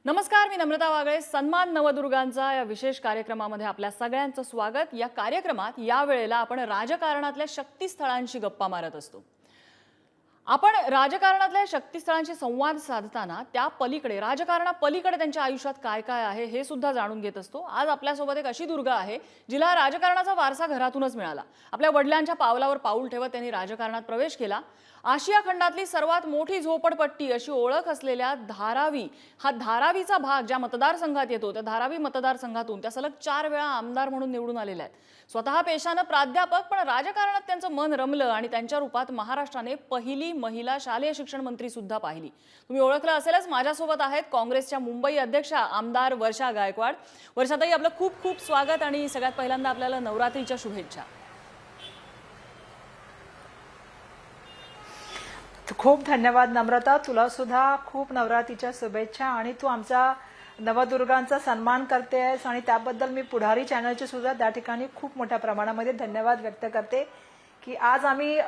नमस्कार, मी नम्रता वागळे. सन्मान नवदुर्गांचा या विशेष कार्यक्रमामध्ये आपल्या सगळ्यांचं स्वागत. या कार्यक्रमात या वेळेला आपण राजकारणातल्या शक्तिस्थळांशी गप्पा मारत असतो. आपण राजकारणातल्या शक्तिस्थळांशी संवाद साधताना त्या पलीकडे, राजकारणापलीकडे त्यांच्या आयुष्यात काय काय आहे हे सुद्धा जाणून घेत असतो. आज आपल्यासोबत एक अशी दुर्गा आहे जिला राजकारणाचा वारसा घरातूनच मिळाला. आपल्या वडिलांच्या पावलावर पाऊल ठेवत त्यांनी राजकारणात प्रवेश केला. आशिया खंडातली सर्वात मोठी झोपडपट्टी अशी ओळख असलेल्या धारावी, हा धारावीचा भाग ज्या मतदारसंघात येतो, त्या धारावी मतदारसंघातून त्या सलग 4 वेळा आमदार म्हणून निवडून आलेल्या आहेत. स्वतः पेशानं प्राध्यापक, पण राजकारणात त्यांचं मन रमलं आणि त्यांच्या रूपात महाराष्ट्राने पहिली महिला शालेय शिक्षण मंत्री सुद्धा पाहिली. तुम्ही ओळखलं असेलच. माझ्यासोबत आहेत काँग्रेसच्या मुंबई अध्यक्षा आमदार वर्षा गायकवाड. वर्षाताई, आपलं खूप खूप स्वागत आणि सगळ्यात पहिल्यांदा आपल्याला नवरात्रीच्या शुभेच्छा. खूप धन्यवाद नम्रता, तुला सुद्धा खूप नवरात्रीच्या शुभेच्छा. आणि तू आमचा नवदुर्गांचा सन्मान करतेस आणि त्याबद्दल मी पुढारी चॅनलचे सुद्धा त्या ठिकाणी खूप मोठ्या प्रमाणामध्ये धन्यवाद व्यक्त करते की आज आम्ही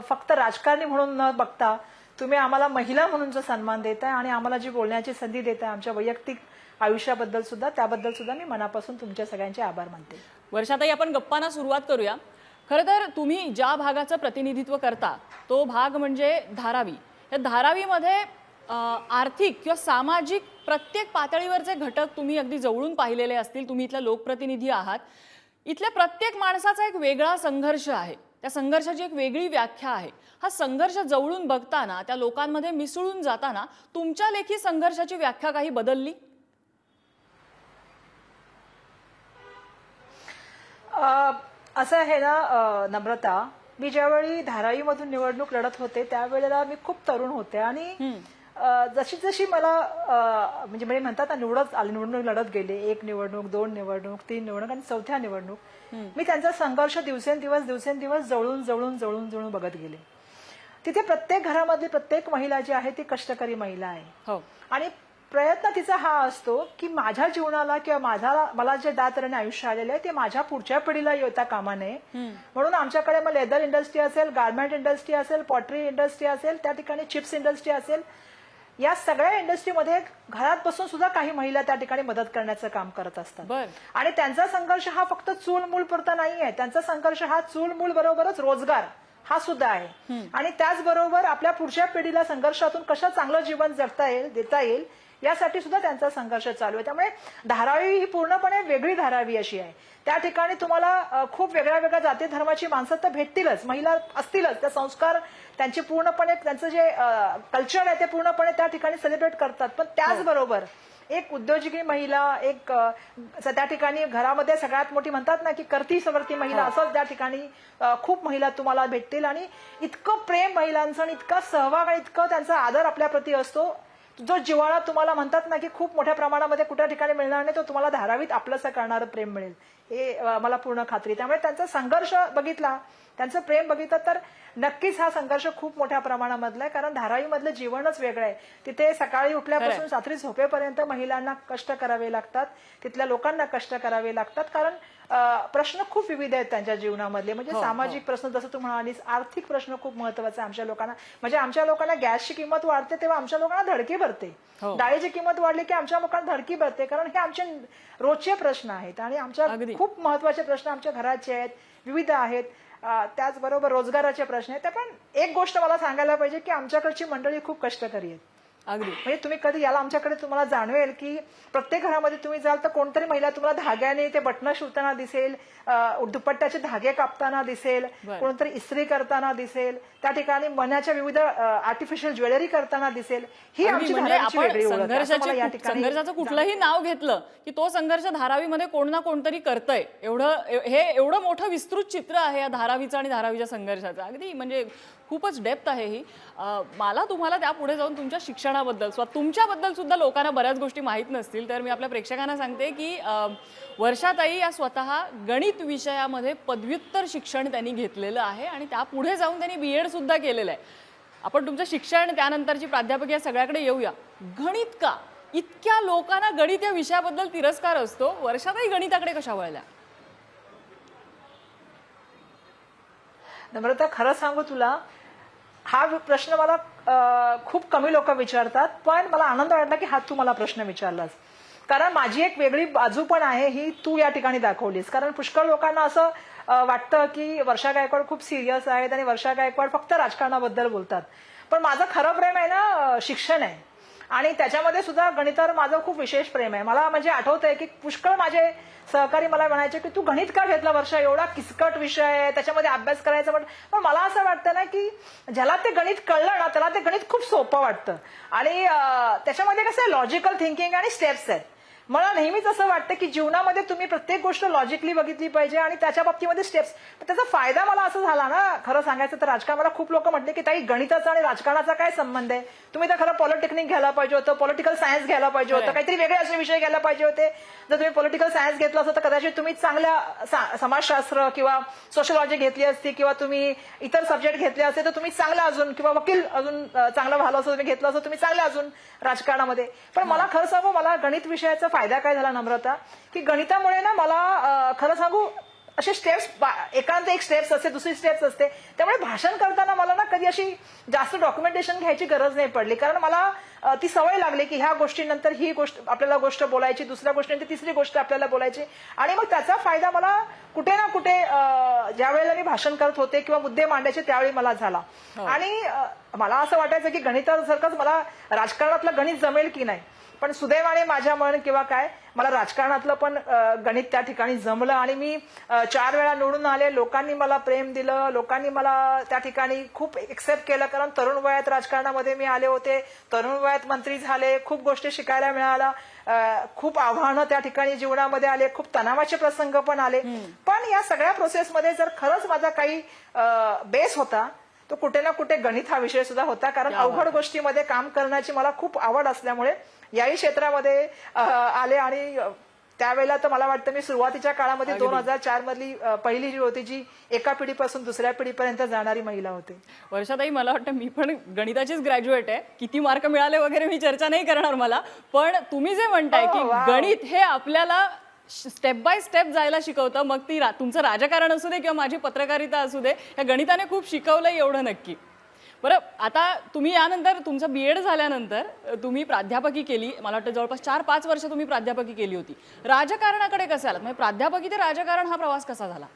फक्त राजकारणी म्हणून न बघता तुम्ही आम्हाला महिला म्हणून जो सन्मान देताय आणि आम्हाला जी बोलण्याची संधी देताय आमच्या वैयक्तिक आयुष्याबद्दल सुद्धा, त्याबद्दल सुद्धा मी मनापासून तुमच्या सगळ्यांचे आभार मानते. वर्षाताई, आपण गप्पांना सुरुवात करूया. खरं तर तुम्ही ज्या भागाचं प्रतिनिधित्व करता तो भाग म्हणजे धारावी. या धारावीमध्ये आर्थिक किंवा सामाजिक प्रत्येक पातळीवरचे घटक तुम्ही अगदी जवळून पाहिलेले असतील. तुम्ही इथला लोकप्रतिनिधी आहात. इथल्या प्रत्येक माणसाचा एक वेगळा संघर्ष आहे, त्या संघर्षाची एक वेगळी व्याख्या आहे. हा संघर्ष जवळून बघताना, त्या लोकांमध्ये मिसळून जाताना तुमच्या लेखी संघर्षाची व्याख्या काही बदलली? असं आहे ना नम्रता, मी ज्यावेळी धारावीमधून निवडणूक लढत होते त्यावेळेला मी खूप तरुण होते आणि जशी जशी मला म्हणजे म्हणतात ना, निवडणूक लढत गेले. 1 निवडणूक, 2 निवडणूक, 3 निवडणूक आणि 4थ्या निवडणूक मी त्यांचा संघर्ष दिवसेंदिवस जवळून बघत गेले. तिथे प्रत्येक घरामधली प्रत्येक महिला जी आहे ती कष्टकरी महिला आहे आणि प्रयत्न तिचा हा असतो की माझ्या जीवनाला किंवा मला जे दातऱ्याने आयुष्य आलेलं आहे ते माझ्या पुढच्या पिढीला येता कामा नये म्हणून आमच्याकडे मग लेदर इंडस्ट्री असेल, गार्मेंट इंडस्ट्री असेल, पॉटरी इंडस्ट्री असेल, त्या ठिकाणी चिप्स इंडस्ट्री असेल, या सगळ्या इंडस्ट्रीमध्ये घरात बसून सुद्धा काही महिला त्या ठिकाणी मदत करण्याचं काम करत असतात. आणि त्यांचा संघर्ष हा फक्त चूल मूल पुरता नाही आहे. त्यांचा संघर्ष हा चूल मूल बरोबरच रोजगार हा सुद्धा आहे. आणि त्याचबरोबर आपल्या पुढच्या पिढीला संघर्षातून कसं चांगलं जीवन जगता येईल, देता येईल, यासाठी सुद्धा त्यांचा संघर्ष चालू आहे. त्यामुळे धारावी ही पूर्णपणे वेगळी धारावी अशी आहे. त्या ठिकाणी तुम्हाला खूप वेगळ्या जाती धर्माची माणसं तर भेटतीलच, महिला असतीलच. त्या संस्कार त्यांचे पूर्णपणे, त्यांचं जे कल्चर आहे ते पूर्णपणे त्या ठिकाणी सेलिब्रेट करतात. पण त्याचबरोबर एक उद्योजकी महिला, एक त्या ठिकाणी घरामध्ये सगळ्यात मोठी म्हणतात ना की करती सवरती महिला, असं त्या ठिकाणी खूप महिला तुम्हाला भेटतील. आणि इतकं प्रेम महिलांचं आणि इतका सहभाग आणि इतकं त्यांचा आदर आपल्याप्रती असतो, जो जिव्हाळा तुम्हाला म्हणतात ना की खूप मोठ्या प्रमाणामध्ये कुठल्या ठिकाणी मिळणार नाही, तो तुम्हाला धारावीत आपलंसं करणारं प्रेम मिळेल, हे मला पूर्ण खात्री. त्यामुळे त्यांचा संघर्ष बघितला, त्यांचं प्रेम बघितलं तर नक्कीच हा संघर्ष खूप मोठ्या प्रमाणामधला आहे. कारण धारावीमधलं जीवनच वेगळं आहे. तिथे सकाळी उठल्यापासून रात्री झोपेपर्यंत महिलांना कष्ट करावे लागतात, तिथल्या लोकांना कष्ट करावे लागतात. कारण प्रश्न खूप विविध आहेत त्यांच्या जीवनामधले. म्हणजे सामाजिक प्रश्न, जसं तू म्हणालीस, आर्थिक प्रश्न खूप महत्वाचा आहे आमच्या लोकांना. म्हणजे आमच्या लोकांना गॅसची किंमत वाढते तेव्हा आमच्या लोकांना धडकी भरते, डाळीची किंमत वाढली की आमच्या लोकांना धडकी भरते. कारण हे आमचे रोजचे प्रश्न आहेत आणि आमच्या खूप महत्वाचे प्रश्न आमच्या घराचे आहेत, विविध आहेत. त्याचबरोबर रोजगाराचे प्रश्न आहेत. पण एक गोष्ट मला सांगायला पाहिजे की आमच्याकडची मंडळी खूप कष्टकरी आहेत. अगदी. म्हणजे तुम्ही कधी याला आमच्याकडे तुम्हाला जाणवेल की प्रत्येक घरामध्ये तुम्ही जाल तर कोणतरी महिला तुम्हाला धाग्याने ते बटणं शिवताना दिसेल, दुपट्ट्याचे धागे कापताना दिसेल, कोणतरी इस्त्री करताना दिसेल, त्या ठिकाणी मनाच्या विविध आर्टिफिशियल ज्वेलरी करताना दिसेल. ही आमची धारावीची वेगळी ओळख आहे. संघर्षाचं कुठलंही नाव घेतलं की तो संघर्ष धारावीमध्ये कोण ना कोणतरी करतंय, एवढं मोठं विस्तृत चित्र आहे या धारावीचं आणि धारावीच्या संघर्षाचं. अगदी म्हणजे खूपच डेप्थ आहे ही. मला तुम्हाला त्यापुढे जाऊन तुमच्या शिक्षणाबद्दल, तुमच्याबद्दल सुद्धा लोकांना बऱ्याच गोष्टी माहीत नसतील, तर मी आपल्या प्रेक्षकांना सांगते की वर्षाताई या स्वतः गणित विषयामध्ये पदव्युत्तर शिक्षण त्यांनी घेतलेलं आहे आणि त्यापुढे जाऊन त्यांनी BEd सुद्धा केलेलं आहे. आपण तुमचं शिक्षण, त्यानंतरची प्राध्यापक, या सगळ्याकडे येऊया. गणित का इतक्या लोकांना गणित या विषयाबद्दल तिरस्कार असतो, वर्षाताई गणिताकडे कशा वळल्या? नम्रता, खरं सांगू तुला, हा प्रश्न मला खूप कमी लोक विचारतात, पण मला आनंद वाटला की हा तू मला प्रश्न विचारलास. कारण माझी एक वेगळी बाजू पण आहे, ही तू या ठिकाणी दाखवलीस. कारण पुष्कळ लोकांना असं वाटतं की वर्षा गायकवाड खूप सिरियस आहेत आणि वर्षा गायकवाड फक्त राजकारणाबद्दल बोलतात. पण माझं खरं प्रेम आहे ना शिक्षण आहे, आणि त्याच्यामध्ये सुद्धा गणितावर माझं खूप विशेष प्रेम आहे. मला म्हणजे आठवतंय की पुष्कळ माझे सहकारी मला म्हणायचे की तू गणित का घेतला वर्षा, एवढा किचकट विषय आहे, त्याच्यामध्ये अभ्यास करायचा. पण मला असं वाटतं ना की ज्याला ते गणित कळलं ना त्याला ते गणित खूप सोपं वाटतं, आणि त्याच्यामध्ये कसं आहे लॉजिकल थिंकिंग आणि स्टेप्स आहेत. मला नेहमीच असं वाटतं की जीवनामध्ये तुम्ही प्रत्येक गोष्ट लॉजिकली बघितली पाहिजे आणि त्याच्या बाबतीमध्ये स्टेप्स. त्याचा फायदा मला असं झाला ना, खरं सांगायचं तर राजकारण, मला खूप लोक म्हटले की ताई गणिताचा आणि राजकारणाचा काय संबंध आहे, तुम्ही तर खरं पॉलिटेक्निक घ्यायला पाहिजे होतं, पॉलिटिकल सायन्स घ्यायला पाहिजे होतं, काहीतरी वेगळे असे विषय घ्यायला पाहिजे होते. जर तुम्ही पॉलिटिकल सायन्स घेतलं असतं तर कदाचित तुम्ही चांगल्या समाजशास्त्र किंवा सोशलॉजी घेतली असती, किंवा तुम्ही इतर सब्जेक्ट घेतले असते तर तुम्ही चांगलं अजून, किंवा वकील अजून चांगलं झालं असं तुम्ही घेतलं असं तुम्ही चांगलं अजून राजकारणामध्ये. पण मला खरं सांगू, मला गणित विषयाचा फायदा काय झाला नम्रता, की गणितामुळे ना मला खरं सांगू असे स्टेप्स, एकांत एक स्टेप्स असते, दुसरी स्टेप्स असते. त्यामुळे भाषण करताना मला ना कधी अशी जास्त डॉक्युमेंटेशन घ्यायची गरज नाही पडली, कारण मला ती सवय लागली की ह्या गोष्टीनंतर ही गोष्ट आपल्याला गोष्ट बोलायची, दुसऱ्या गोष्टीनंतर तिसरी गोष्ट आपल्याला बोलायची. आणि मग त्याचा फायदा मला कुठे ना कुठे ज्या वेळेला मी भाषण करत होते किंवा मुद्दे मांडायचे त्यावेळी मला झाला. आणि मला असं वाटायचं की गणितासारखंच मला राजकारणातलं गणित जमेल की नाही, पण सुदैवाने माझ्या मन किंवा काय मला राजकारणातलं पण गणित त्या ठिकाणी जमलं, आणि मी 4 वेळा निवडून आले. लोकांनी मला प्रेम दिलं, लोकांनी मला त्या ठिकाणी खूप एक्सेप्ट केलं, कारण तरुण वयात राजकारणामध्ये मी आले होते, तरुण वयात मंत्री झाले, खूप गोष्टी शिकायला मिळाल्या, खूप आव्हानं त्या ठिकाणी जीवनामध्ये आले, खूप तणावाचे प्रसंग पण आले. पण या सगळ्या प्रोसेसमध्ये जर खरंच माझा काही बेस होता तो कुठे ना कुठे गणित हा विषय सुद्धा होता, कारण अवघड गोष्टीमध्ये काम करण्याची मला खूप आवड असल्यामुळे याही क्षेत्रामध्ये आले. आणि त्यावेळेला तर मला वाटतं मी सुरुवातीच्या काळामध्ये 2004 मधली पहिली जी होती जी एका पिढीपासून दुसऱ्या पिढीपर्यंत जाणारी महिला होती. वर्षाताई, मला वाटतं मी पण गणिताचीच ग्रॅज्युएट आहे, किती मार्क मिळाले वगैरे मी चर्चा नाही करणार मला, पण तुम्ही जे म्हणताय की गणित हे आपल्याला स्टेप बाय स्टेप जायला शिकवतं, मग ती तुमचं राजकारण असू दे किंवा माझी पत्रकारिता असू दे, या गणिताने खूप शिकवलंय एवढं नक्की. बरं, आता तुम्ही यानंतर तुमचं BEd झाल्यानंतर तुम्ही प्राध्यापकी केली, मला वाटतं जवळपास 4-5 वर्ष तुम्ही प्राध्यापकी केली होती. राजकारणाकडे कसं आलात, म्हणजे प्राध्यापकी ते राजकारण हा प्रवास कसा झाला?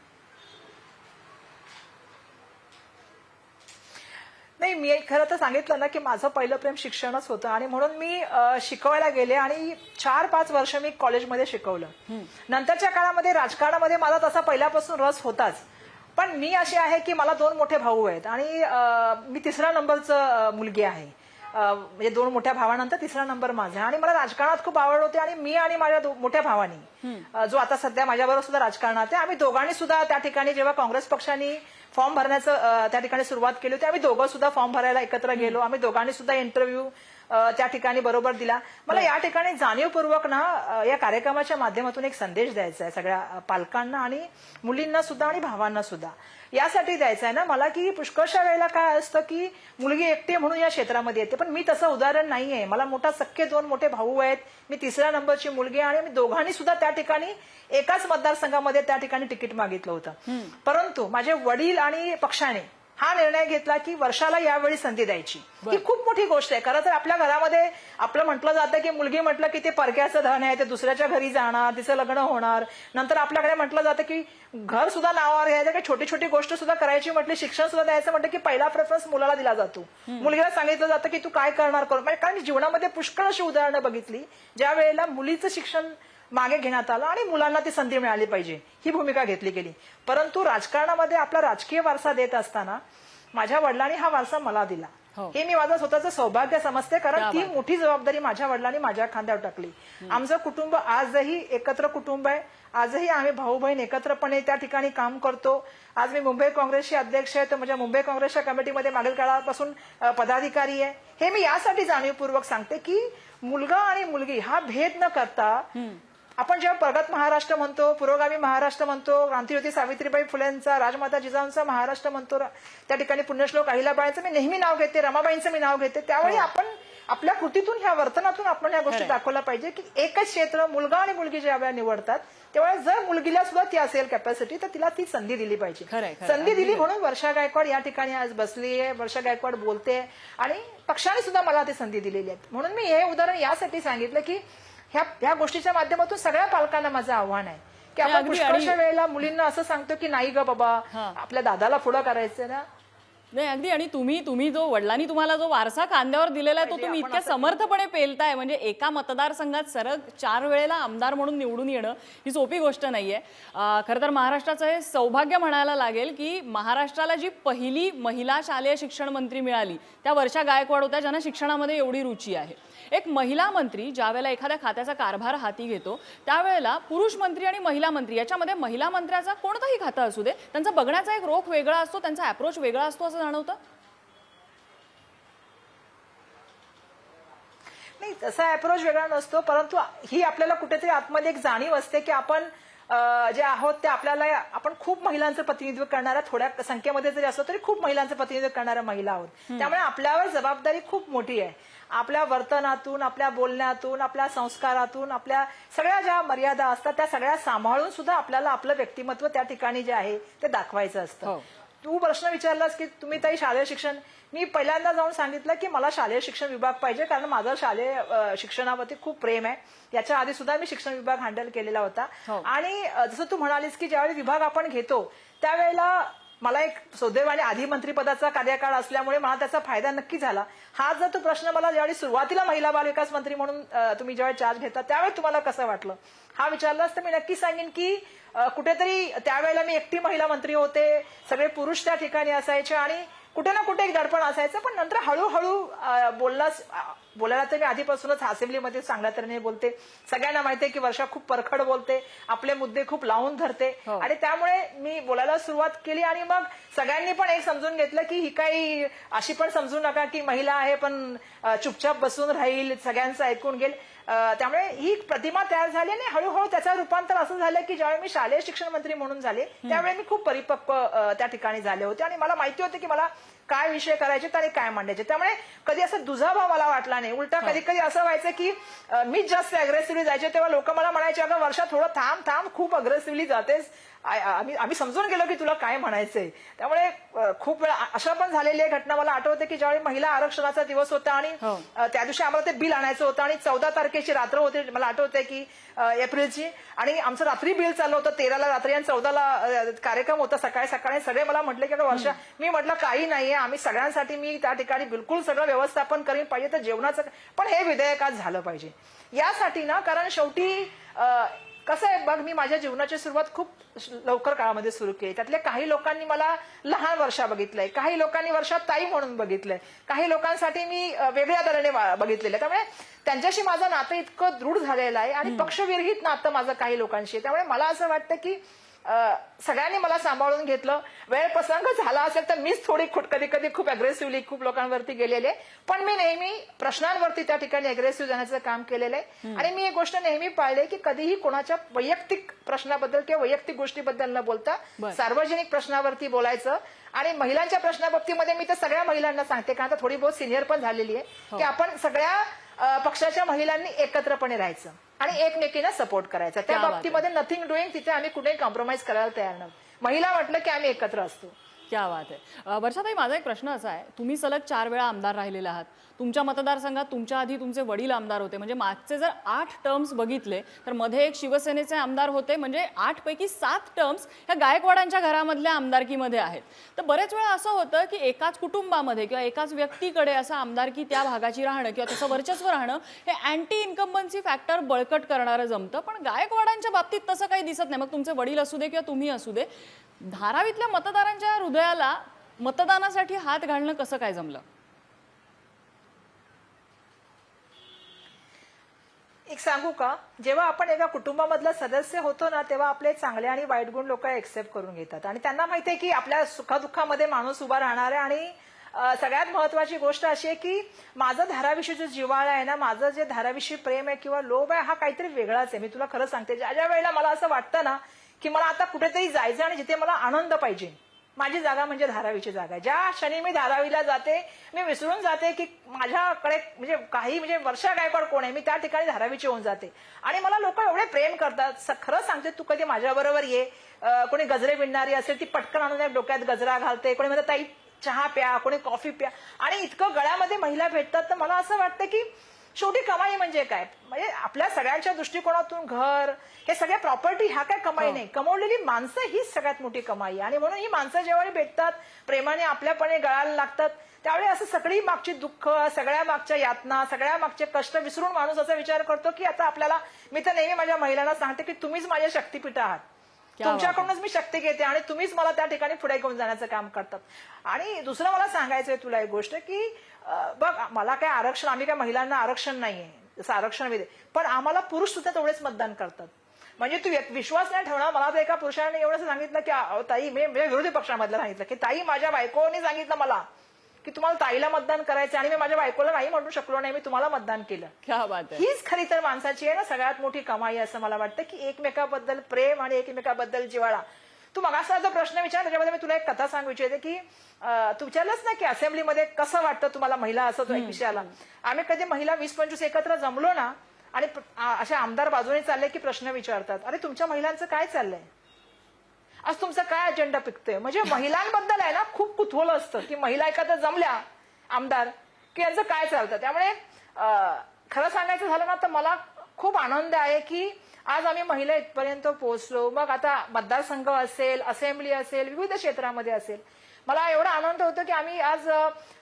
नाही, मी खरं तर सांगितलं ना की माझं पहिलं प्रेम शिक्षणच होतं, आणि म्हणून मी शिकवायला गेले आणि 4-5 वर्ष मी कॉलेजमध्ये शिकवलं. नंतरच्या काळामध्ये राजकारणामध्ये मला तसा पहिल्यापासून रस होताच, पण मी अशी आहे की मला 2 मोठे भाऊ आहेत आणि मी 3ऱ्या नंबरचं मुलगी आहे. म्हणजे 2 मोठ्या भावानंतर 3रा नंबर माझा, आणि मला राजकारणात खूप आवड होती. आणि मी आणि माझ्या मोठ्या भावानी, जो आता सध्या माझ्याबरोबर सुद्धा राजकारणात आहे, आम्ही दोघांनी सुद्धा त्या ठिकाणी जेव्हा काँग्रेस पक्षाने फॉर्म भरण्याचं त्या ठिकाणी सुरुवात केली होती, आम्ही दोघं सुद्धा फॉर्म भरायला एकत्र गेलो. आम्ही दोघांनी सुद्धा इंटरव्ह्यू त्या ठिकाणी बरोबर दिला. मला या ठिकाणी जाणीवपूर्वक ना या कार्यक्रमाच्या माध्यमातून एक संदेश द्यायचा आहे सगळ्या पालकांना आणि मुलींना सुद्धा आणि भावांना सुद्धा. यासाठी द्यायचं आहे ना मला की पुष्कळशा वेळेला काय असतं की मुलगी एकटी म्हणून या क्षेत्रामध्ये येते, पण मी तसं उदाहरण नाहीये. मला मोठा सख्खे 2 मोठे भाऊ आहेत, मी 3ऱ्या नंबरची मुलगी, आणि मी दोघांनी सुद्धा त्या ठिकाणी एकाच मतदारसंघामध्ये त्या ठिकाणी तिकीट मागितलं होतं. परंतु माझे वडील आणि पक्षाने हा निर्णय घेतला की वर्षाला यावेळी संधी द्यायची. ही खूप मोठी गोष्ट आहे. खरं तर आपल्या घरामध्ये आपलं म्हटलं जातं की मुलगी म्हटलं की ते परक्याचं धन आहे, ते दुसऱ्याच्या घरी जाणार, तिचं लग्न होणार. नंतर आपल्याकडे म्हटलं जातं की घर सुद्धा नावावर घ्यायचं, काही छोटी छोटी गोष्ट सुद्धा करायची म्हटली, शिक्षण सुद्धा द्यायचं म्हटलं की पहिला प्रेफरन्स मुलाला दिला जातो. मुलगीला सांगितलं जातं की तू काय करणार करून. कारण मी जीवनामध्ये पुष्कळ अशी उदाहरणं बघितली ज्या वेळेला मुलीचं शिक्षण मागे घेण्यात आलं आणि मुलांना ती संधी मिळाली पाहिजे ही भूमिका घेतली गेली. परंतु राजकारणामध्ये आपला राजकीय वारसा देत असताना माझ्या वडिलांनी हा वारसा मला दिला, हे मी माझं स्वतःचं सौभाग्य समजते, कारण ती मोठी जबाबदारी माझ्या वडिलांनी माझ्या खांद्यावर टाकली. आमचं कुटुंब आजही एकत्र कुटुंब आहे. आजही आम्ही भाऊ बहीण एकत्रपणे त्या ठिकाणी काम करतो. आज मी मुंबई काँग्रेसची अध्यक्ष आहे, तर माझ्या मुंबई काँग्रेसच्या कमिटीमध्ये मागील काळापासून पदाधिकारी आहे. हे मी यासाठी जाणीवपूर्वक सांगते की मुलगा आणि मुलगी हा भेद न करता आपण जेव्हा प्रगत महाराष्ट्र म्हणतो, पुरोगामी महाराष्ट्र म्हणतो, क्रांतिज्योती सावित्रीबाई फुलेंचा, राजमाता जिजाऊंचा महाराष्ट्र म्हणतो, त्या ठिकाणी पुण्यश्लोक अहिल्याबाईंचं मी नेहमी नाव घेते, रमाबाईंचं मी नाव घेते, त्यावेळी आपण आपल्या कृतीतून ह्या वर्तनातून आपण या गोष्टी दाखवल्या पाहिजे की एकच क्षेत्र मुलगा आणि मुलगी ज्या वेळेला निवडतात तेव्हा जर मुलगीला सुद्धा ती असेल कॅपॅसिटी तर तिला ती संधी दिली पाहिजे. खरंय, संधी दिली म्हणून वर्षा गायकवाड या ठिकाणी आज बसली आहे, वर्षा गायकवाड बोलते आणि पक्षाने सुद्धा मला ती संधी दिलेली आहे. म्हणून मी हे उदाहरण यासाठी सांगितलं की ह्या गोष्टीच्या माध्यमातून सगळ्या पालकांना माझं आव्हान आहे की आपण पुष्कळशा वेळेला मुलींना असं सांगतो की नाही ग बाबा आपल्या दादाला पुढं करायचं ना. नाही अगदी, आणि तुम्ही जो वडिलांनी तुम्हाला जो वारसा खांद्यावर दिलेला आहे तो तुम्ही इतक्या समर्थपणे पेलताय, म्हणजे एका मतदारसंघात सरळ 4 वेळेला आमदार म्हणून निवडून येणं ही सोपी गोष्ट नाहीये. खरं तर महाराष्ट्राचं हे सौभाग्य म्हणायला लागेल की महाराष्ट्राला जी पहिली महिला शालेय शिक्षण मंत्री मिळाली त्या वर्षा गायकवाड होत्या, ज्यांना शिक्षणामध्ये एवढी रुची आहे. एक महिला मंत्री ज्यावेळेला एखाद्या खात्याचा कारभार हाती घेतो त्यावेळेला पुरुष मंत्री आणि महिला मंत्री याच्यामध्ये महिला मंत्र्याचा कोणताही खातं असू दे त्यांचा बघण्याचा एक रोख वेगळा असतो, त्यांचा अप्रोच वेगळा असतो असं जाणवतं. नाही तसा अप्रोच वेगळा नसतो, परंतु ही आपल्याला कुठेतरी आतमध्ये एक जाणीव असते की आपण जे आहोत ते आपल्याला आपण खूप महिलांचं प्रतिनिधित्व करणाऱ्या, थोड्या संख्येमध्ये जरी असलो तरी खूप महिलांचं प्रतिनिधित्व करणाऱ्या महिला आहोत. त्यामुळे आपल्यावर जबाबदारी खूप मोठी आहे. आपल्या वर्तनातून, आपल्या बोलण्यातून, आपल्या संस्कारातून, आपल्या सगळ्या ज्या मर्यादा असतात त्या सगळ्या सांभाळून सुद्धा आपल्याला आपलं व्यक्तिमत्व त्या ठिकाणी जे आहे ते दाखवायचं असतं. तू प्रश्न विचारलास की तुम्ही ताई शालेय शिक्षण, मी पहिल्यांदा जाऊन सांगितलं की मला शालेय शिक्षण विभाग पाहिजे कारण माझं शालेय शिक्षणावरती खूप प्रेम आहे. याच्या आधी सुद्धा मी शिक्षण विभाग हँडल केलेला होता. आणि जसं तू म्हणालीस की ज्यावेळी विभाग आपण घेतो त्यावेळेला मला एक सुदैवाने आधी मंत्रिपदाचा कार्यकाळ असल्यामुळे मला त्याचा फायदा नक्की झाला. हा जर तो प्रश्न मला ज्यावेळी सुरुवातीला महिला बाल विकास मंत्री म्हणून तुम्ही ज्यावेळी चार्ज घेता त्यावेळी तुम्हाला कसं वाटलं हा विचारलास तर मी नक्की सांगेन की कुठेतरी त्यावेळेला मी एकटी महिला मंत्री होते, सगळे पुरुष त्या ठिकाणी असायचे आणि कुठे ना कुठे एक दडपण असायचं. पण नंतर हळूहळू बोलायला तर मी आधीपासूनच असेंब्लीमध्ये चांगल्या तऱ्हेने बोलते. सगळ्यांना माहिती आहे की वर्षा खूप परखड बोलते, आपले मुद्दे खूप लावून धरते आणि त्यामुळे मी बोलायला सुरुवात केली. आणि मग सगळ्यांनी पण एक समजून घेतलं की ही काही अशी पण समजू नका की महिला आहे पण चुपचाप बसून राहील, सगळ्यांचं ऐकून घेईल. त्यामुळे ही प्रतिमा तयार झाली आणि हळूहळू त्याचं रूपांतर असं झालं की ज्यावेळी मी शालेय शिक्षण मंत्री म्हणून झाले त्यावेळी मी खूप परिपक्व त्या ठिकाणी झाले होते आणि मला माहिती होतं की मला काय विषय करायचे आणि काय मांडायचे. त्यामुळे कधी असं दुजाभाव मला वाटला नाही. उलटा कधी कधी असं व्हायचं की मीच जास्त अग्रेसिव्हली जायचे तेव्हा लोक मला म्हणायचे अगं वर्षा थोडं थांब थांब खूप अग्रेसिव्हली जातेस, आम्ही समजून गेलो की तुला काय म्हणायचंय. त्यामुळे खूप वेळा अशा पण झालेली आहे घटना. मला आठवते की ज्यावेळी महिला आरक्षणाचा दिवस होता आणि त्या दिवशी आम्हाला ते बिल आणायचं होतं आणि 14 तारखेची रात्र होती, मला आठवते की एप्रिलची, आणि आमचं रात्री बिल चाललं होतं 13ला रात्री आणि 14ला कार्यक्रम होता सकाळी सकाळी. सगळे मला म्हटले की वर्षा, मी म्हटलं काही नाहीये, आम्ही सगळ्यांसाठी मी त्या ठिकाणी बिलकुल सगळं व्यवस्थापन करीन, पाहिजे तर जेवणाचं पण हे विधेयक आज झालं पाहिजे यासाठी ना. कारण शेवटी कसं आहे बघ, मी माझ्या जीवनाची सुरुवात खूप लवकर काळामध्ये सुरू केली. त्यातल्या काही लोकांनी मला लहान वर्षा बघितलंय, काही लोकांनी वर्षा ताई म्हणून बघितलंय, काही लोकांसाठी मी वेगळ्या तऱ्हेने बघितलेलं आहे. त्यामुळे त्यांच्याशी माझं नातं इतकं दृढ झालेलं आहे आणि पक्षविरहित नातं माझं काही लोकांशी. त्यामुळे मला असं वाटतं की सगळ्यांनी मला सांभाळून घेतलं. वेळ प्रसंग झाला असेल तर मीच थोडी कधी कधी खूप अग्रेसिव्हली खूप लोकांवरती गेलेले, पण मी नेहमी प्रश्नांवरती त्या ठिकाणी अग्रेसिव्ह जाण्याचं काम केलेलं आहे. आणि मी एक गोष्ट नेहमी पाळली की कधीही कोणाच्या वैयक्तिक प्रश्नाबद्दल किंवा वैयक्तिक गोष्टीबद्दल न बोलता सार्वजनिक प्रश्नावरती बोलायचं. आणि महिलांच्या प्रश्नाबाबतीमध्ये मी तर सगळ्या महिलांना सांगते, कारण आता थोडी बहुत सिनियर पण झालेली आहे, की आपण सगळ्या पक्षाच्या महिलांनी एकत्रपणे राहायचं आणि एकमेकींना सपोर्ट करायचा. त्या बाबतीमध्ये नथिंग डुईंग, तिथे आम्ही कुठेही कॉम्प्रोमाइज करायला तयार नव्हतो. महिला म्हटलं की आम्ही एकत्र असतो. क्या बात आहे. वर्षाताई, माझा एक प्रश्न असा आहे, तुम्ही सलग 4 वेळा आमदार राहिलेले आहात. तुमच्या मतदारसंघात तुमच्या आधी तुमचे वडील आमदार होते, म्हणजे मागचे जर 8 टर्म्स बघितले तर मध्ये एक शिवसेनेचे आमदार होते, म्हणजे 8 पैकी 7 टर्म्स ह्या गायकवाडांच्या घरामधल्या आमदारकीमध्ये आहेत. तर बरेच वेळा असं होतं की एकाच कुटुंबामध्ये किंवा एकाच व्यक्तीकडे असं आमदारकी त्या भागाची राहणं किंवा तसं वर्चस्व राहणं हे अँटी इन्कम्बन्सी फॅक्टर बळकट करणारं जमतं. पण गायकवाडांच्या बाबतीत तसं काही दिसत नाही. मग तुमचे वडील असू दे किंवा तुम्ही असू दे, धारावीतल्या मतदारांच्या हृदयाला मतदानासाठी हात घालणं कसं काय जमलं? एक सांगू का, जेव्हा आपण एका कुटुंबामधला सदस्य होतो ना तेव्हा आपले चांगले आणि वाईट गुण लोक एक्सेप्ट करून घेतात आणि त्यांना माहिती आहे की आपल्या सुखादुःखामध्ये माणूस उभा राहणार आहे. आणि सगळ्यात महत्वाची गोष्ट अशी आहे की माझं धाराविषयी जो जिव्हाळा आहे ना, माझं जे धाराविषयी प्रेम आहे किंवा लोभ आहे, हा काहीतरी वेगळाच आहे. मी तुला खरं सांगते, ज्या ज्या वेळेला मला असं वाटतं ना की मला आता कुठेतरी जायचं आणि जिथे मला आनंद पाहिजे, माझी जागा म्हणजे धारावीची जागा आहे. ज्या क्षणी मी धारावीला जाते मी विसरून जाते की माझ्याकडे म्हणजे काही म्हणजे वर्षा गायकवाड कोण आहे, मी त्या ठिकाणी धारावीची होऊन जाते. आणि मला लोक एवढे प्रेम करतात. खरं सांगते, तू कधी माझ्याबरोबर ये. कोणी गजरे विणणारी असेल ती पटकन आणून डोक्यात गजरा घालते, कोणी म्हणतात ताई चहा प्या, कोणी कॉफी प्या. आणि इतकं गळ्यामध्ये महिला भेटतात तर मला असं वाटतं की शेवटी कमाई म्हणजे काय, म्हणजे आपल्या सगळ्यांच्या दृष्टिकोनातून घर हे सगळ्या प्रॉपर्टी ह्या काय कमाई नाही, कमवलेली माणसं हीच सगळ्यात मोठी कमाई आहे. आणि म्हणून ही माणसं ज्यावेळी भेटतात, प्रेमाने आपल्यापणे गळायला लागतात, त्यावेळी असं सगळी मागची दुःख, सगळ्या मागच्या यातना, सगळ्या मागचे कष्ट विसरून माणूस असा विचार करतो की आता आपल्याला, मी तर नेहमी माझ्या महिलांना सांगते की तुम्हीच माझे शक्तीपीठ आहात, तुमच्याकडूनच मी शक्ती घेते आणि तुम्हीच मला त्या ठिकाणी पुढे घेऊन जाण्याचं काम करतात. आणि दुसरं मला सांगायचंय तुला एक गोष्ट की बघ, मला काय आरक्षण, आम्ही काय महिलांना आरक्षण नाहीये जसं आरक्षण मिळते, पण आम्हाला पुरुष सुद्धा तेवढेच मतदान करतात. म्हणजे तू विश्वास नाही ठेवणार, मला तर एका पुरुषाने एवढं सांगितलं की ताई, मी विरोधी पक्षामधलं सांगितलं की ताई, माझ्या बायकोने सांगितलं मला की तुम्हाला ताईला मतदान करायचं, आणि मी माझ्या बायकोला नाही म्हणू शकलो नाही, मी तुम्हाला मतदान केलं. क्या बात आहे. हीच खरी तर माणसाची आहे ना सगळ्यात मोठी कमाई असं मला वाटतं की एकमेकाबद्दल प्रेम आणि एकमेकाबद्दल जिव्हाळा. तू मगाचा जो प्रश्न विचार, त्याच्यामध्ये मी तुला एक कथा सांगू इच्छिते की तू विचारलंच ना की असेंब्लीमध्ये कसं वाटतं तुम्हाला महिला, असं तो एक विषय आला. आम्ही कधी महिला 20-25 एकत्र जमलो ना आणि असे आमदार बाजूने चालले की प्रश्न विचारतात, अरे तुमच्या महिलांचं काय चाललंय, आज तुमचा काय अजेंडा पिकतोय. म्हणजे महिलांबद्दल आहे ना खूप कुतूहल असतं की महिला एखाद्या जमल्या आमदार की यांचं काय चालतं. त्यामुळे खरं सांगायचं झालं ना तर मला खूप आनंद आहे की आज आम्ही महिला इथपर्यंत पोहोचलो. मग आता मतदारसंघ असेल, असेंब्ली असेल, विविध क्षेत्रामध्ये असेल, मला एवढा आनंद होतो की आम्ही आज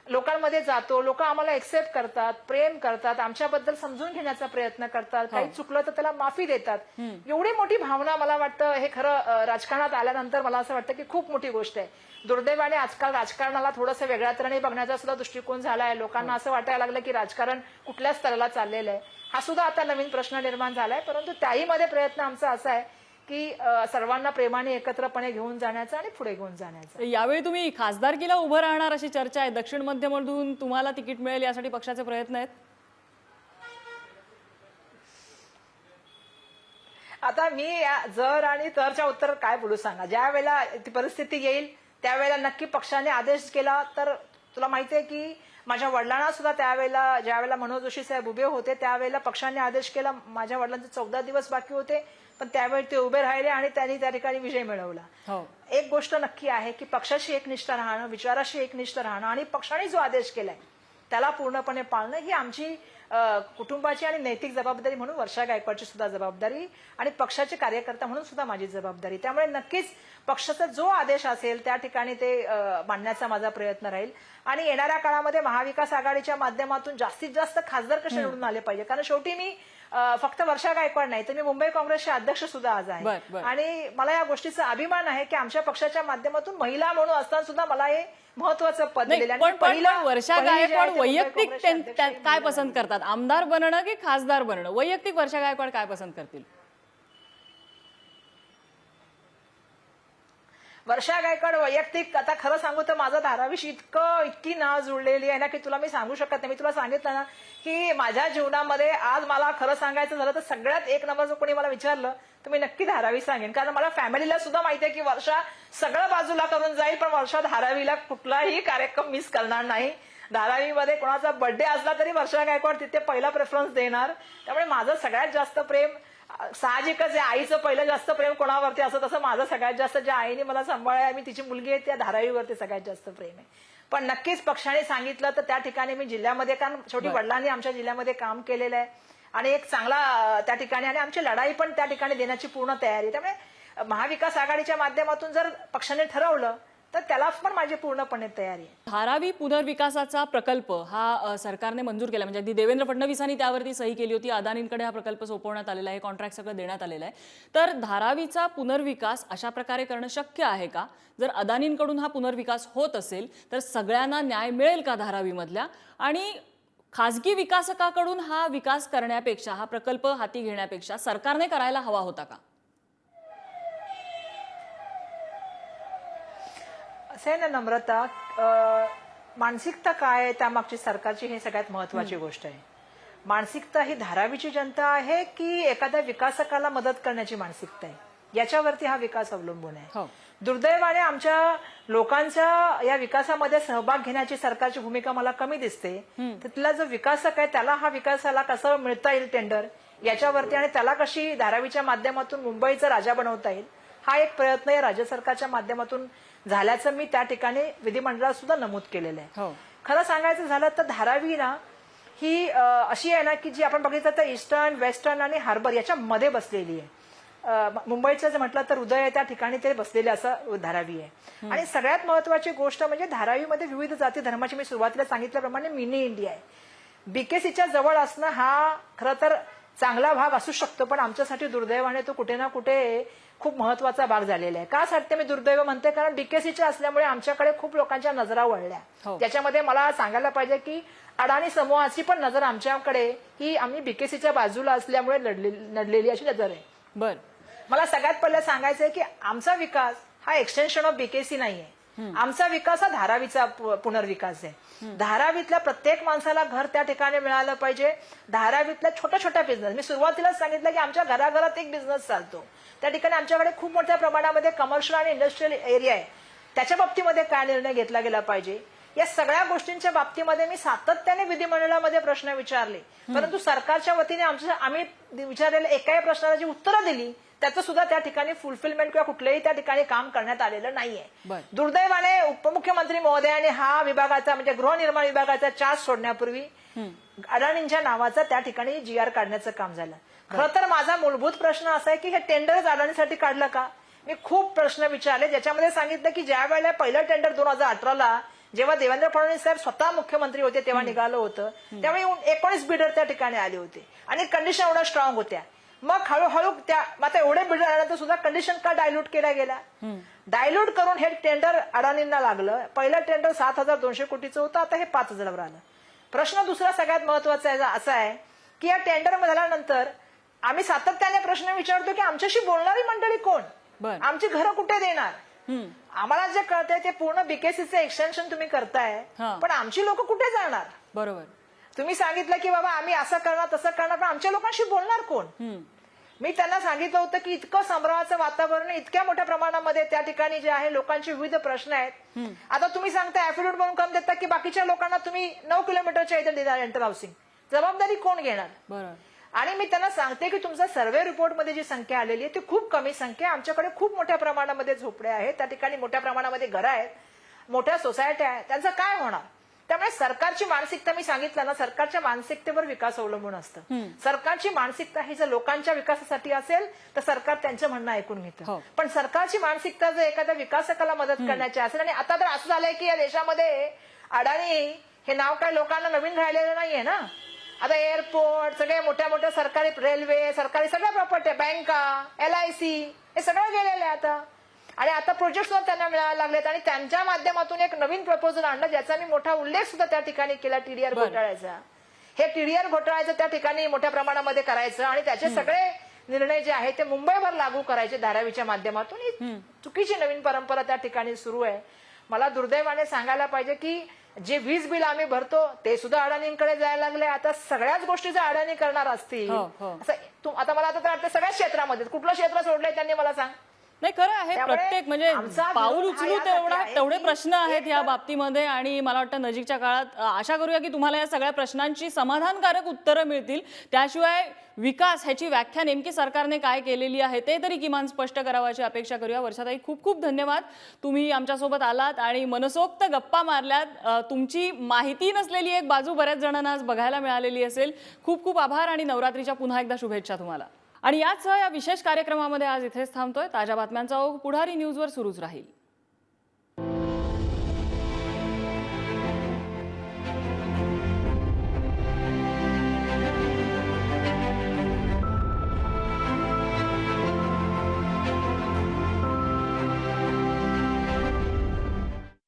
लोकांमध्ये जातो, लोक आम्हाला एक्सेप्ट करतात, प्रेम करतात, आमच्याबद्दल समजून घेण्याचा प्रयत्न करतात, काही चुकलं तर त्याला माफी देतात. एवढी मोठी भावना मला वाटतं हे खरं राजकारणात आल्यानंतर मला असं वाटतं की खूप मोठी गोष्ट आहे. दुर्दैवाने आजकाल राजकारणाला थोडंसं वेगळ्या तऱ्हेने बघण्याचा सुद्धा दृष्टिकोन झालाय. लोकांना असं वाटायला लागलं की राजकारण कुठल्या स्तराला चाललेलं आहे. हा सुद्धा आता नवीन प्रश्न निर्माण झालाय. परंतु त्याही मध्ये प्रयत्न आमचा असा आहे की सर्वांना प्रेमाने एकत्रपणे घेऊन जाण्याचा आणि पुढे घेऊन जाण्याचा. यावेळी तुम्ही खासदारकीला उभं राहणार अशी चर्चा आहे. दक्षिण मध्यमधून तुम्हाला तिकीट मिळेल यासाठी पक्षाचे प्रयत्न आहेत. आता मी जर आणि तरच्या उत्तर काय बोलू सांगा. ज्या वेळेला ती परिस्थिती येईल त्यावेळेला नक्की पक्षाने आदेश केला तर, तुला माहितीये की माझ्या वडिलांना सुद्धा त्यावेळेला, ज्या वेळेला मनोज जोशी साहेब उभे होते त्यावेळेला पक्षाने आदेश केला. माझ्या वडिलांचे 14 दिवस बाकी होते, पण त्यावेळी ते उभे राहिले आणि त्यांनी त्या ठिकाणी विजय मिळवला. एक गोष्ट नक्की आहे की पक्षाशी एकनिष्ठ राहणं, विचाराशी एकनिष्ठ राहणं आणि पक्षाने जो आदेश केलाय त्याला पूर्णपणे पाळणं ही आमची कुटुंबाची आणि नैतिक जबाबदारी म्हणून वर्षा गायकवाडची सुद्धा जबाबदारी आणि पक्षाचे कार्यकर्ता म्हणून सुद्धा माझी जबाबदारी. त्यामुळे नक्कीच पक्षाचा जो आदेश असेल त्या ठिकाणी ते मांडण्याचा माझा प्रयत्न राहील. आणि येणाऱ्या काळामध्ये महाविकास आघाडीच्या माध्यमातून जास्तीत जास्त खासदार कसे निवडून आले पाहिजे, कारण शेवटी मी फक्त वर्षा गायकवाड नाही तर मी मुंबई काँग्रेसचे अध्यक्ष सुद्धा आज आहे. आणि मला या गोष्टीचा अभिमान आहे की आमच्या पक्षाच्या माध्यमातून महिला म्हणून असताना सुद्धा मला हे महत्वाचं पद दिलेलं आहे. पण वर्षा गायकवाड वैयक्तिक काय पसंत करतात, आमदार बनणं की खासदार बनणं? वैयक्तिक वर्षा गायकवाड काय पसंत करतील? वर्षा गायकवाड वैयक्तिक, आता खरं सांगू तर माझं धारावीशी इतकी नाळ जुळलेली आहे ना की तुला मी सांगू शकत नाही. मी तुला सांगितलं ना की माझ्या जीवनामध्ये आज मला खरं सांगायचं झालं तर सगळ्यात एक नंबर जर कोणी मला विचारलं तर मी नक्की धारावी सांगेन. कारण मला फॅमिलीला सुद्धा माहिती आहे की वर्षा सगळं बाजूला करून जाईल पण वर्षा धारावीला कुठलाही कार्यक्रम मिस करणार नाही. धारावीमध्ये कोणाचा बर्थडे असला तरी वर्षा गायकवाड तिथे पहिला प्रेफरन्स देणार. त्यामुळे माझं सगळ्यात जास्त प्रेम साहजिकच आहे. आईचं पहिलं जास्त प्रेम कोणावरती असं, तसं माझं सगळ्यात जास्त ज्या आईने मला सांभाळलं, मी तिची मुलगी आहे, त्या धारावीवरती सगळ्यात जास्त प्रेम आहे. पण नक्कीच पक्षाने सांगितलं तर त्या ठिकाणी मी जिल्ह्यामध्ये, कारण शेवटी वडिलांनी आमच्या जिल्ह्यामध्ये काम केलेलं आहे आणि एक चांगला त्या ठिकाणी, आणि आमची लढाई पण त्या ठिकाणी देण्याची पूर्ण तयारी. त्यामुळे महाविकास आघाडीच्या माध्यमातून जर पक्षाने ठरवलं तर त्याला पण माझी पूर्णपणे तयारी आहे. धारावी पुनर्विकासाचा प्रकल्प हा सरकारने मंजूर केला, म्हणजे अगदी देवेंद्र फडणवीसांनी त्यावरती सही केली होती. अदानींकडे हा प्रकल्प सोपवण्यात आलेला आहे, कॉन्ट्रॅक्ट सगळं देण्यात आलेलं आहे. तर धारावीचा पुनर्विकास अशा प्रकारे करणं शक्य आहे का? जर अदानींकडून हा पुनर्विकास होत असेल तर सगळ्यांना न्याय मिळेल का धारावीमधल्या? आणि खासगी विकासकाकडून हा विकास करण्यापेक्षा, हा प्रकल्प हाती घेण्यापेक्षा सरकारने करायला हवा होता का? असं आहे ना नम्रता, मानसिकता काय आहे त्यामागची सरकारची हे सगळ्यात महत्वाची गोष्ट आहे. मानसिकता ही धारावीची जनता आहे की एखाद्या विकासकाला मदत करण्याची मानसिकता आहे? याच्यावरती हा विकास अवलंबून आहे. हो. दुर्दैवाने आमच्या लोकांच्या या विकासामध्ये सहभाग घेण्याची सरकारची भूमिका मला कमी दिसते. तिथला जो विकासक आहे त्याला हा विकासाला कसं मिळता येईल टेंडर याच्यावरती आणि त्याला कशी धारावीच्या माध्यमातून मुंबईचा राजा बनवता येईल हा एक प्रयत्न या राज्य सरकारच्या माध्यमातून झाल्याचं मी त्या ठिकाणी विधिमंडळात सुद्धा नमूद केलेलं आहे. हो. खरं सांगायचं झालं तर धारावी ना ही अशी आहे ना की जी आपण बघितलं तर ईस्टर्न वेस्टर्न आणि हार्बर याच्या मध्ये बसलेली आहे. मुंबईचं जर म्हटलं तर उदय आहे त्या ठिकाणी ते बसलेले असं धारावी आहे. आणि सगळ्यात महत्वाची गोष्ट म्हणजे धारावीमध्ये विविध जाती धर्माची मी सुरुवातीला सांगितल्याप्रमाणे मिनी इंडिया आहे. बीकेसीच्या जवळ असणं हा खरं तर चांगला भाग असू शकतो पण आमच्यासाठी दुर्दैवाने तो कुठे ना कुठे खूप महत्वाचा भाग झालेला आहे. का साठी मी दुर्दैव म्हणते कारण बीकेसीच्या असल्यामुळे आमच्याकडे खूप लोकांच्या नजरा वळल्या. त्याच्यामध्ये मला सांगायला पाहिजे की अडाणी समूहाची पण नजर आमच्याकडे ही आम्ही बीकेसीच्या बाजूला असल्यामुळे नडलेली अशी नजर आहे. बर, मला सगळ्यात पहिले सांगायचंय की आमचा विकास हा एक्सटेन्शन ऑफ बीकेसी नाहीये. आमचा विकास हा धारावीचा पुनर्विकास आहे. धारावीतल्या प्रत्येक माणसाला घर त्या ठिकाणी मिळालं पाहिजे. धारावीतल्या छोट्या छोट्या बिझनेस मी सुरुवातीलाच सांगितलं की आमच्या घराघरात एक बिझनेस चालतो. त्या ठिकाणी आमच्याकडे खूप मोठ्या प्रमाणामध्ये कमर्शियल आणि इंडस्ट्रियल एरिया आहे. त्याच्या बाबतीमध्ये काय निर्णय घेतला गेला पाहिजे या सगळ्या गोष्टींच्या बाबतीमध्ये मी सातत्याने विधिमंडळामध्ये प्रश्न विचारले. परंतु सरकारच्या वतीने आम्ही विचारलेल्या एकाही प्रश्नाला जी उत्तरं दिली त्याचं सुद्धा त्या ठिकाणी फुलफिलमेंट किंवा कुठल्याही त्या ठिकाणी काम करण्यात आलेलं नाहीये. दुर्दैवाने उपमुख्यमंत्री महोदयांनी हा विभागाचा म्हणजे गृहनिर्माण विभागाचा चार्ज सोडण्यापूर्वी अडाणींच्या नावाचा त्या ठिकाणी GR काढण्याचं काम झालं. खरं तर माझा मूलभूत प्रश्न असा आहे की हे टेंडरच अडाणीसाठी काढलं का. मी खूप प्रश्न विचारले ज्याच्यामध्ये सांगितलं की ज्या वेळेला पहिलं टेंडर 2018ला जेव्हा देवेंद्र फडणवीस साहेब स्वतः मुख्यमंत्री होते तेव्हा निघालं होतं त्यावेळी 19 बिल्डर त्या ठिकाणी आले होते आणि कंडिशन एवढ्या स्ट्रॉंग होत्या. मग हळूहळू त्या आता एवढे बिल्डर आल्यानंतर सुद्धा कंडिशन का डायल्यूट केला गेला. डायल्यूट करून हे टेंडर अडाणींना लागलं. पहिलं टेंडर 7,200 कोटीचं होतं आता हे 5,000वर आलं. प्रश्न दुसरा सगळ्यात महत्वाचा असा आहे की या टेंडर झाल्यानंतर आम्ही सातत्याने प्रश्न विचारतो की आमच्याशी बोलणारी मंडळी कोण, आमची घरं कुठे देणार. आम्हाला जे कळतंय ते पूर्ण बीकेसीचं एक्सटेन्शन तुम्ही करताय पण आमची लोक कुठे जाणार. बरोबर, तुम्ही सांगितलं की बाबा आम्ही असं करणार तसं करणार पण आमच्या लोकांशी बोलणार कोण. मी त्यांना सांगितलं होतं की इतकं संभ्रमाचं वातावरण इतक्या मोठ्या प्रमाणामध्ये त्या ठिकाणी जे आहे लोकांचे विविध प्रश्न आहेत. आता तुम्ही सांगता ऍफिडेव्हिट म्हणून काम देता की बाकीच्या लोकांना तुम्ही 9 किलोमीटरच्या इथे देणार एंटर हाऊसिंग, जबाबदारी कोण घेणार. बरोबर. आणि मी त्यांना सांगते की तुमचा सर्व्हे रिपोर्टमध्ये जी संख्या आलेली आहे ती खूप कमी संख्या. आमच्याकडे खूप मोठ्या प्रमाणामध्ये झोपड्या आहेत त्या ठिकाणी मोठ्या प्रमाणामध्ये घरं आहेत मोठ्या सोसायट्या आहेत त्यांचं काय होणार. त्यामुळे सरकारची मानसिकता मी सांगितलं ना सरकारच्या मानसिकतेवर विकास अवलंबून असतं. सरकारची मानसिकता ही जर लोकांच्या विकासासाठी असेल तर सरकार त्यांचं म्हणणं ऐकून घेतं. पण सरकारची मानसिकता जर एखाद्या विकासकाला मदत करण्याची असेल आणि आता तर असं झालंय की या देशामध्ये अडाणी हे नाव काही लोकांना नवीन राहिलेलं नाहीये ना. आता एअरपोर्ट सगळे मोठ्या मोठ्या सरकारी रेल्वे सरकारी सगळ्या प्रॉपर्टी बँका LIC हे सगळं गेलेलं आहे आता. आणि आता प्रोजेक्ट त्यांना मिळायला लागलेत आणि त्यांच्या माध्यमातून एक नवीन प्रपोजल आणलं ज्याचा मी मोठा उल्लेख सुद्धा त्या ठिकाणी केला TDR घोटाळ्याचा. हे TDR घोटाळ्याचं त्या ठिकाणी मोठ्या प्रमाणामध्ये करायचं आणि त्याचे सगळे निर्णय जे आहेत ते मुंबईवर लागू करायचे धारावीच्या माध्यमातून. ही चुकीची नवीन परंपरा त्या ठिकाणी सुरू आहे. मला दुर्दैवाने सांगायला पाहिजे की जे वीज बिल आम्ही भरतो ते सुद्धा अडाणींकडे जायला लागले. आता सगळ्याच गोष्टीचा अडाणी करणार असतील आता मला आता तर सगळ्याच क्षेत्रामध्ये कुठलं क्षेत्र सोडलंय त्यांनी मला सांग. नाही खरं आहे प्रत्येक म्हणजे पाऊल उचलू तेवढे प्रश्न आहेत या बाबतीमध्ये आणि मला वाटतं नजीकच्या काळात आशा करूया की तुम्हाला या सगळ्या प्रश्नांची समाधानकारक उत्तरं मिळतील. त्याशिवाय विकास ह्याची व्याख्या नेमकी सरकारने काय केलेली आहे ते तरी किमान स्पष्ट करावाची अपेक्षा करूया. वर्षाताई खूप खूप धन्यवाद. तुम्ही आमच्यासोबत आलात आणि मनसोक्त गप्पा मारल्यात. तुमची माहिती नसलेली एक बाजू बऱ्याच जणांना आज बघायला मिळालेली असेल. खूप खूप आभार आणि नवरात्रीच्या पुन्हा एकदा शुभेच्छा तुम्हाला. आणि यासह या विशेष कार्यक्रमामध्ये आज इथेच थांबतोय. ताज्या बातम्यांचा ओघ पुढारी न्यूजवर सुरूच राहील.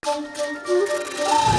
Thank you.